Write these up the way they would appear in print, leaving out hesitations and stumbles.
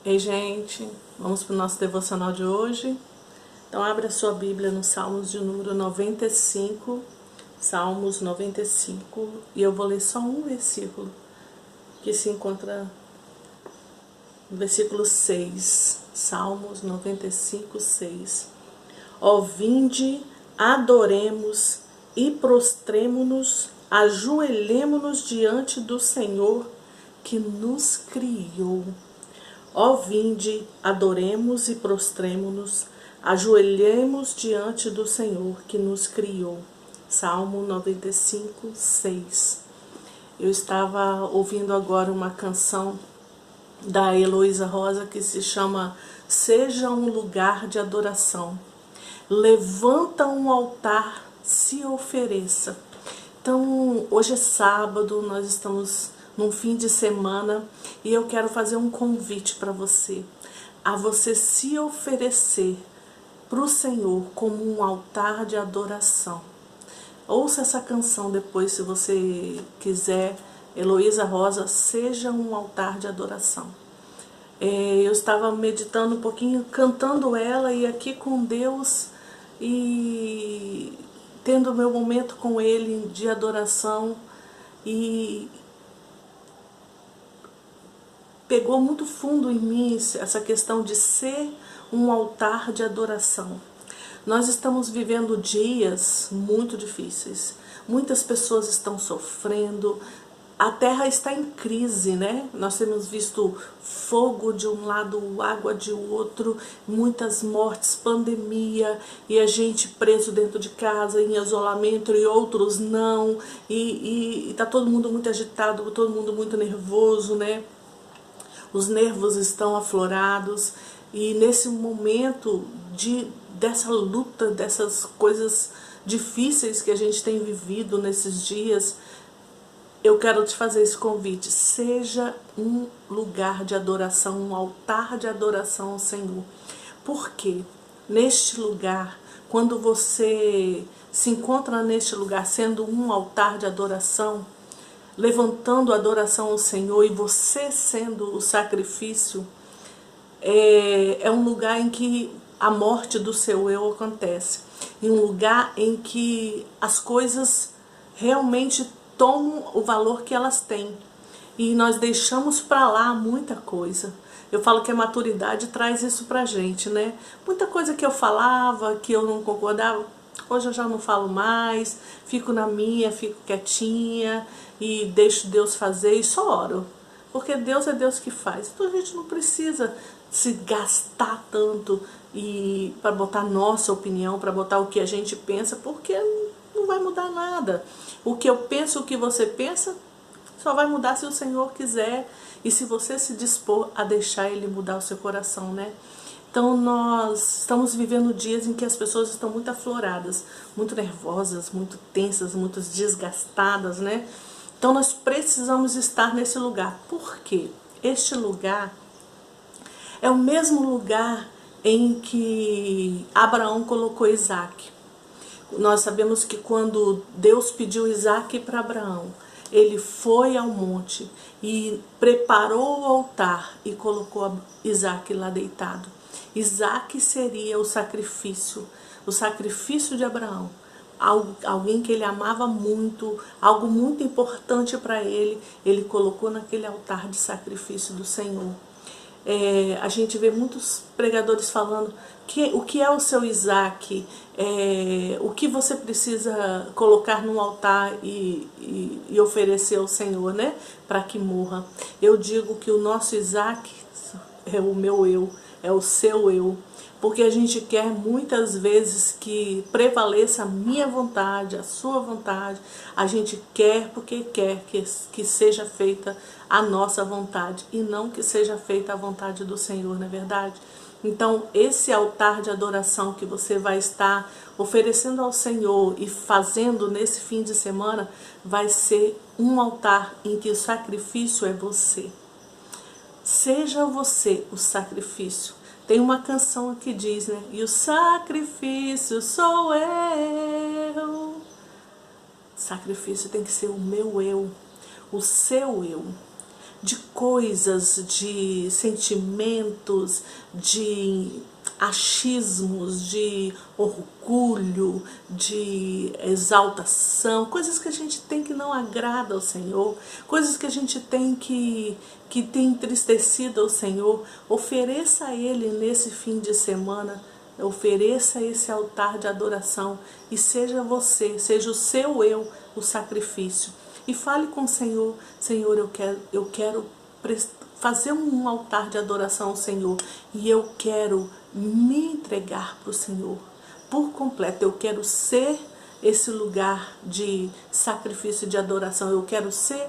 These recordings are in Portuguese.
Ei, gente, vamos para o nosso devocional de hoje. Então, abre a sua Bíblia no Salmos de número 95, Salmos 95, e eu vou ler só um versículo, que se encontra no versículo 6, Salmos 95, 6. Ó, vinde, adoremos e prostremo-nos, ajoelhemo-nos diante do Senhor que nos criou. Ó, vinde, adoremos e prostremo-nos, ajoelhemos diante do Senhor que nos criou. Salmo 95, 6. Eu estava ouvindo agora uma canção da Heloísa Rosa que se chama Seja um Lugar de Adoração. Levanta um altar, se ofereça. Então, hoje é sábado, nós estamos num fim de semana e eu quero fazer um convite para você, a você se oferecer para o Senhor como um altar de adoração. Ouça essa canção depois, se você quiser. Heloísa Rosa, Seja um Altar de Adoração. Eu estava meditando um pouquinho, cantando ela e aqui com Deus e tendo meu momento com Ele de adoração, e pegou muito fundo em mim essa questão de ser um altar de adoração. Nós estamos vivendo dias muito difíceis, muitas pessoas estão sofrendo, a terra está em crise, né? Nós temos visto fogo de um lado, água de outro, muitas mortes, pandemia, e a gente preso dentro de casa, em isolamento, e outros não, e tá todo mundo muito agitado, todo mundo muito nervoso, né? Os nervos estão aflorados, e nesse momento dessa luta, dessas coisas difíceis que a gente tem vivido nesses dias, eu quero te fazer esse convite. Seja um lugar de adoração, um altar de adoração ao Senhor. Porque neste lugar, quando você se encontra neste lugar sendo um altar de adoração, levantando a adoração ao Senhor e você sendo o sacrifício, é um lugar em que a morte do seu eu acontece. Em um lugar em que as coisas realmente tomam o valor que elas têm. E nós deixamos para lá muita coisa. Eu falo que a maturidade traz isso pra gente, né? Muita coisa que eu falava, que eu não concordava, hoje eu já não falo mais, fico na minha, fico quietinha e deixo Deus fazer e só oro. Porque Deus é Deus que faz. Então a gente não precisa se gastar tanto e para botar nossa opinião, para botar o que a gente pensa, porque não vai mudar nada. O que eu penso, o que você pensa, só vai mudar se o Senhor quiser e se você se dispor a deixar Ele mudar o seu coração, né? Então nós estamos vivendo dias em que as pessoas estão muito afloradas, muito nervosas, muito tensas, muito desgastadas, né? Então nós precisamos estar nesse lugar. Por quê? Este lugar é o mesmo lugar em que Abraão colocou Isaac. Nós sabemos que quando Deus pediu Isaac para Abraão, ele foi ao monte e preparou o altar e colocou Isaac lá deitado. Isaac seria o sacrifício de Abraão. Alguém que ele amava muito, algo muito importante para ele, ele colocou naquele altar de sacrifício do Senhor. A gente vê muitos pregadores falando o que é o seu Isaac, o que você precisa colocar no altar e oferecer ao Senhor, né, para que morra. Eu digo que o nosso Isaac é o meu eu, é o seu eu, porque a gente quer muitas vezes que prevaleça a minha vontade, a sua vontade. A gente quer porque quer que seja feita a nossa vontade e não que seja feita a vontade do Senhor, não é verdade? Então esse altar de adoração que você vai estar oferecendo ao Senhor e fazendo nesse fim de semana vai ser um altar em que o sacrifício é você. Seja você o sacrifício. Tem uma canção que diz, né? E o sacrifício sou eu. Sacrifício tem que ser o meu eu, o seu eu. de coisas, de sentimentos, de achismos, de orgulho, de exaltação, coisas que a gente tem que não agrada ao Senhor, coisas que a gente tem que tem entristecido ao Senhor. Ofereça a Ele nesse fim de semana, ofereça esse altar de adoração e seja você, seja o seu eu, o sacrifício. E fale com o Senhor: Senhor, eu quero fazer um altar de adoração ao Senhor e eu quero me entregar para o Senhor por completo. Eu quero ser esse lugar de sacrifício, de adoração. Eu quero ser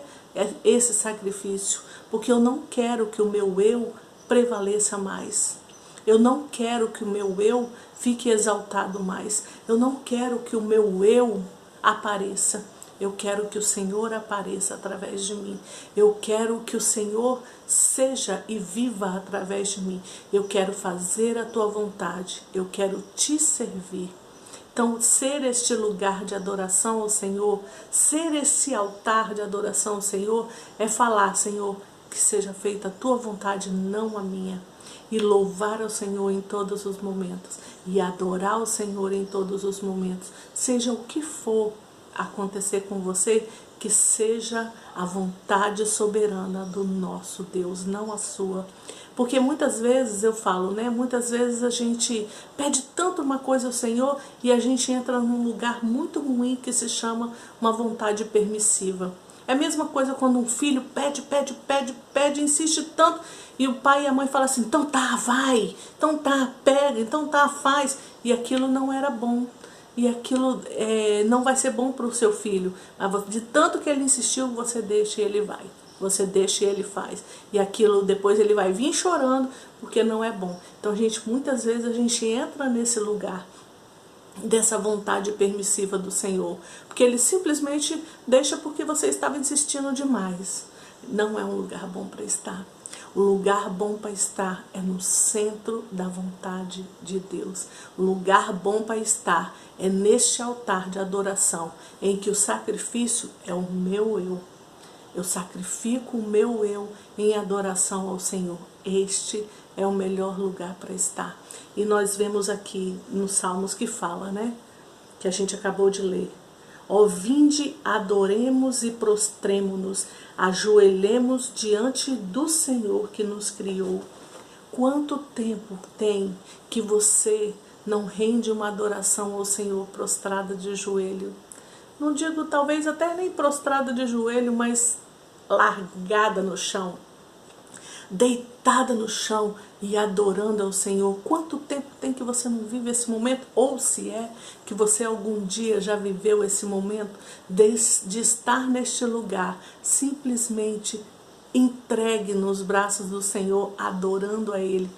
esse sacrifício, porque eu não quero que o meu eu prevaleça mais. Eu não quero que o meu eu fique exaltado mais. Eu não quero que o meu eu apareça. Eu quero que o Senhor apareça através de mim. Eu quero que o Senhor seja e viva através de mim. Eu quero fazer a tua vontade. Eu quero te servir. Então, ser este lugar de adoração ao Senhor, ser esse altar de adoração ao Senhor, é falar: Senhor, que seja feita a tua vontade, não a minha. E louvar ao Senhor em todos os momentos. E adorar o Senhor em todos os momentos. Seja o que for acontecer com você, que seja a vontade soberana do nosso Deus, não a sua. Porque muitas vezes eu falo, né? Muitas vezes a gente pede tanto uma coisa ao Senhor e a gente entra num lugar muito ruim que se chama uma vontade permissiva. É a mesma coisa quando um filho pede, insiste tanto e o pai e a mãe falam assim: então tá, vai, então tá, pega, então tá, faz. E aquilo não era bom. E aquilo não vai ser bom para o seu filho. Mas de tanto que ele insistiu, você deixa e ele vai. Você deixa e ele faz. E aquilo depois ele vai vir chorando porque não é bom. Então, muitas vezes a gente entra nesse lugar dessa vontade permissiva do Senhor. Porque Ele simplesmente deixa porque você estava insistindo demais. Não é um lugar bom para estar. O lugar bom para estar é no centro da vontade de Deus. O lugar bom para estar é neste altar de adoração, em que o sacrifício é o meu eu. Eu sacrifico o meu eu em adoração ao Senhor. Este é o melhor lugar para estar. E nós vemos aqui nos Salmos que fala, né? Que a gente acabou de ler. Ó, vinde, adoremos e prostremo-nos, ajoelhemos diante do Senhor que nos criou. Quanto tempo tem que você não rende uma adoração ao Senhor prostrada de joelho? Não digo talvez até nem prostrada de joelho, mas largada no chão, deitada no chão e adorando ao Senhor. Quanto tempo tem que você não vive esse momento? Ou se é que você algum dia já viveu esse momento de estar neste lugar, simplesmente entregue nos braços do Senhor, adorando a Ele,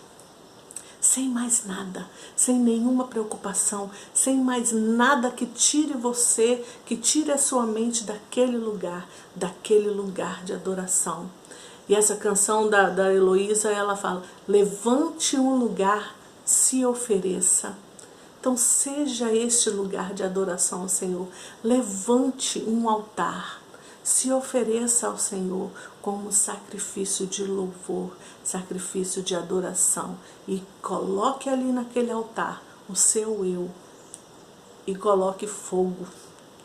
sem mais nada, sem nenhuma preocupação, sem mais nada que tire você, que tire a sua mente daquele lugar de adoração. E essa canção da Heloísa, ela fala: levante um lugar, se ofereça. Então seja este lugar de adoração ao Senhor. Levante um altar, se ofereça ao Senhor como sacrifício de louvor, sacrifício de adoração. E coloque ali naquele altar o seu eu. E coloque fogo,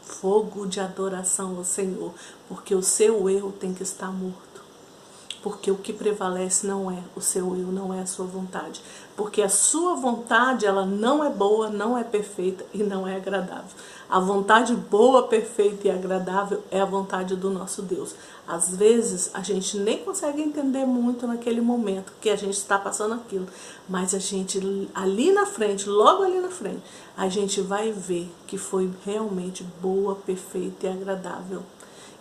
fogo de adoração ao Senhor. Porque o seu eu tem que estar morto. Porque o que prevalece não é o seu eu, não é a sua vontade. Porque a sua vontade, ela não é boa, não é perfeita e não é agradável. A vontade boa, perfeita e agradável é a vontade do nosso Deus. Às vezes a gente nem consegue entender muito naquele momento que a gente está passando aquilo. Mas a gente ali na frente, logo ali na frente, a gente vai ver que foi realmente boa, perfeita e agradável.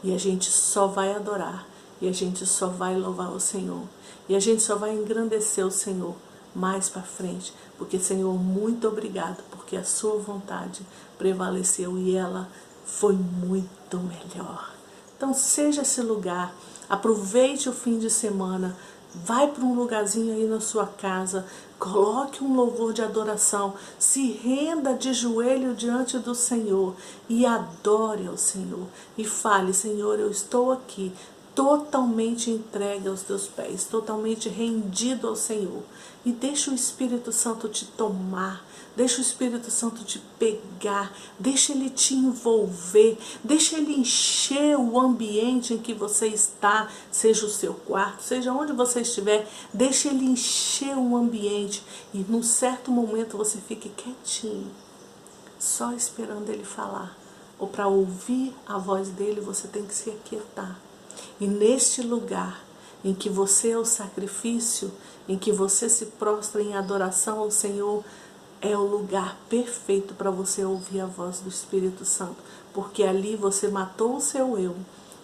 E a gente só vai adorar. E a gente só vai louvar o Senhor. E a gente só vai engrandecer o Senhor mais para frente. Porque, Senhor, muito obrigado. Porque a sua vontade prevaleceu e ela foi muito melhor. Então, seja esse lugar. Aproveite o fim de semana. Vai para um lugarzinho aí na sua casa. Coloque um louvor de adoração. Se renda de joelho diante do Senhor. E adore ao Senhor. E fale: Senhor, eu estou aqui. totalmente entregue aos teus pés, totalmente rendido ao Senhor. E deixa o Espírito Santo te tomar, deixa o Espírito Santo te pegar, deixa ele te envolver, deixa ele encher o ambiente em que você está, seja o seu quarto, seja onde você estiver, deixa ele encher o ambiente e num certo momento você fique quietinho, só esperando ele falar. Ou para ouvir a voz dele você tem que se aquietar. E neste lugar em que você é o sacrifício, em que você se prostra em adoração ao Senhor, é o lugar perfeito para você ouvir a voz do Espírito Santo, porque ali você matou o seu eu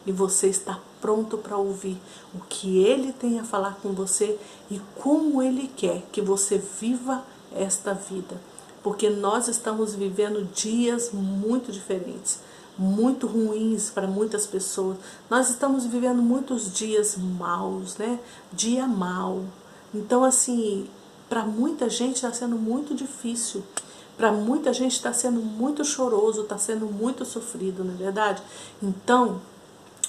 e você está pronto para ouvir o que ele tem a falar com você e como ele quer que você viva esta vida. Porque nós estamos vivendo dias muito diferentes, muito ruins para muitas pessoas. Nós estamos vivendo muitos dias maus, né? Dia mau. Então, assim, para muita gente está sendo muito difícil. Para muita gente está sendo muito choroso, está sendo muito sofrido, não é verdade? Então,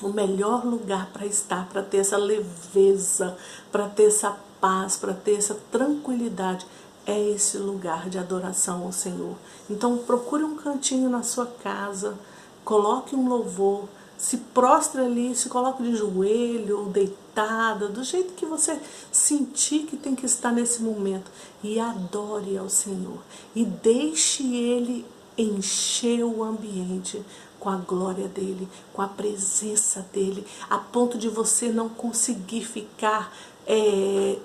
o melhor lugar para estar, para ter essa leveza, para ter essa paz, para ter essa tranquilidade, é esse lugar de adoração ao Senhor. Então, procure um cantinho na sua casa, coloque um louvor, se prostre ali, se coloque de joelho ou deitada, do jeito que você sentir que tem que estar nesse momento, e adore ao Senhor e deixe ele encher o ambiente com a glória dele, com a presença dele, a ponto de você não conseguir ficar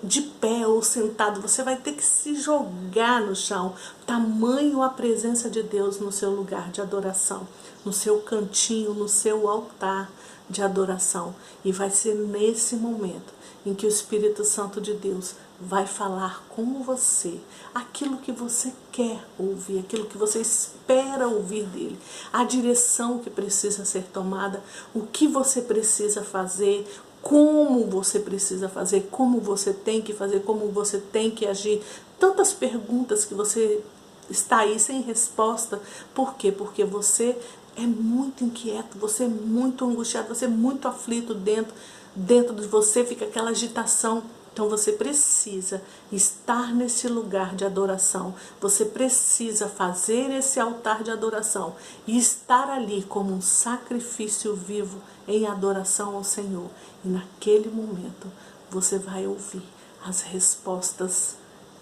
de pé ou sentado. Você vai ter que se jogar no chão, tamanho a presença de Deus no seu lugar de adoração, no seu cantinho, no seu altar de adoração. E vai ser nesse momento em que o Espírito Santo de Deus vai falar com você aquilo que você quer ouvir, aquilo que você espera ouvir dele, a direção que precisa ser tomada, o que você precisa fazer, como você precisa fazer, como você tem que fazer, como você tem que agir. Tantas perguntas que você está aí sem resposta. Por quê? Porque você é muito inquieto, você é muito angustiado, você é muito aflito dentro de você, fica aquela agitação. Então você precisa estar nesse lugar de adoração, você precisa fazer esse altar de adoração e estar ali como um sacrifício vivo em adoração ao Senhor. E naquele momento você vai ouvir as respostas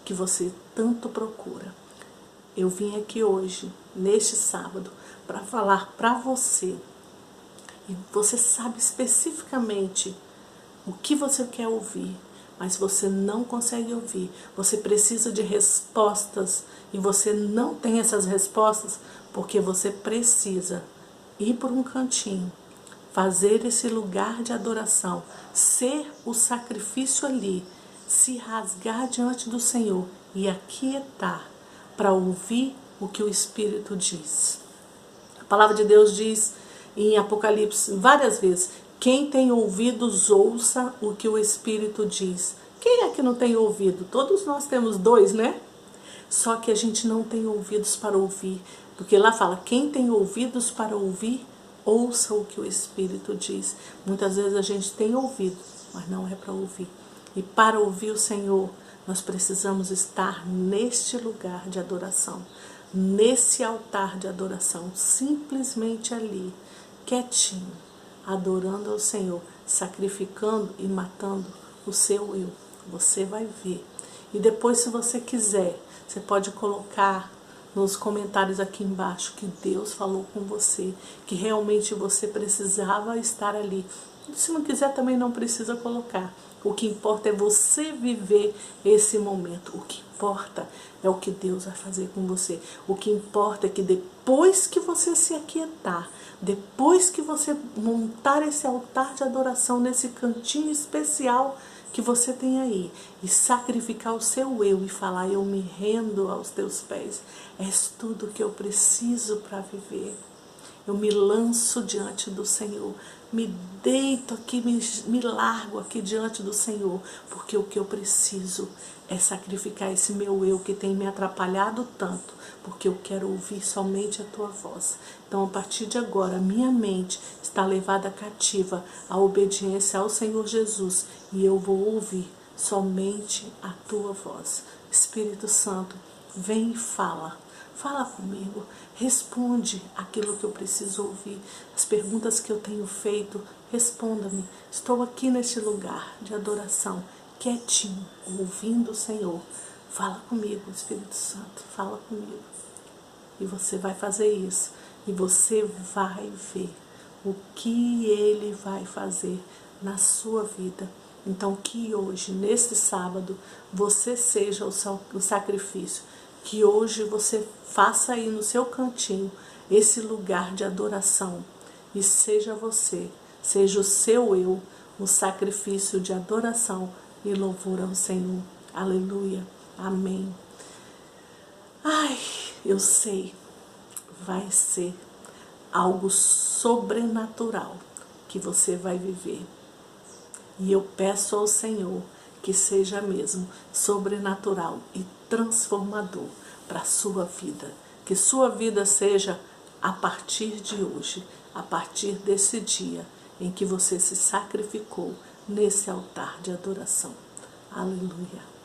que você tanto procura. Eu vim aqui hoje, neste sábado, para falar para você, e você sabe especificamente o que você quer ouvir, mas você não consegue ouvir. Você precisa de respostas e você não tem essas respostas porque você precisa ir por um cantinho, fazer esse lugar de adoração, ser o sacrifício ali, se rasgar diante do Senhor e aquietar para ouvir o que o Espírito diz. A palavra de Deus diz em Apocalipse várias vezes: quem tem ouvidos, ouça o que o Espírito diz. Quem é que não tem ouvido? Todos nós temos dois, né? Só que a gente não tem ouvidos para ouvir. Porque lá fala, quem tem ouvidos para ouvir, ouça o que o Espírito diz. Muitas vezes a gente tem ouvido, mas não é para ouvir. E para ouvir o Senhor, nós precisamos estar neste lugar de adoração, nesse altar de adoração, simplesmente ali, quietinho, adorando ao Senhor, sacrificando e matando o seu eu. Você vai ver. E depois, se você quiser, você pode colocar nos comentários aqui embaixo que Deus falou com você, que realmente você precisava estar ali. Se não quiser, também não precisa colocar. O que importa é você viver esse momento. O que importa é o que Deus vai fazer com você. O que importa é que depois que você se aquietar, depois que você montar esse altar de adoração nesse cantinho especial que você tem aí, e sacrificar o seu eu e falar, eu me rendo aos teus pés, és tudo que eu preciso para viver. Eu me lanço diante do Senhor, me deito aqui, me largo aqui diante do Senhor, porque o que eu preciso é sacrificar esse meu eu que tem me atrapalhado tanto, porque eu quero ouvir somente a tua voz. Então, a partir de agora, minha mente está levada cativa à obediência ao Senhor Jesus, e eu vou ouvir somente a tua voz. Espírito Santo, vem e fala. Fala comigo, responde aquilo que eu preciso ouvir. As perguntas que eu tenho feito, responda-me. Estou aqui neste lugar de adoração, quietinho, ouvindo o Senhor. Fala comigo, Espírito Santo, fala comigo. E você vai fazer isso. E você vai ver o que Ele vai fazer na sua vida. Então, que hoje, neste sábado, você seja o sacrifício. Que hoje você faça aí no seu cantinho esse lugar de adoração. E seja você, seja o seu eu, um sacrifício de adoração e louvor ao Senhor. Aleluia. Amém. Ai, eu sei, vai ser algo sobrenatural que você vai viver. E eu peço ao Senhor que seja mesmo sobrenatural e transformador para a sua vida. Que sua vida seja a partir de hoje, a partir desse dia em que você se sacrificou nesse altar de adoração. Aleluia.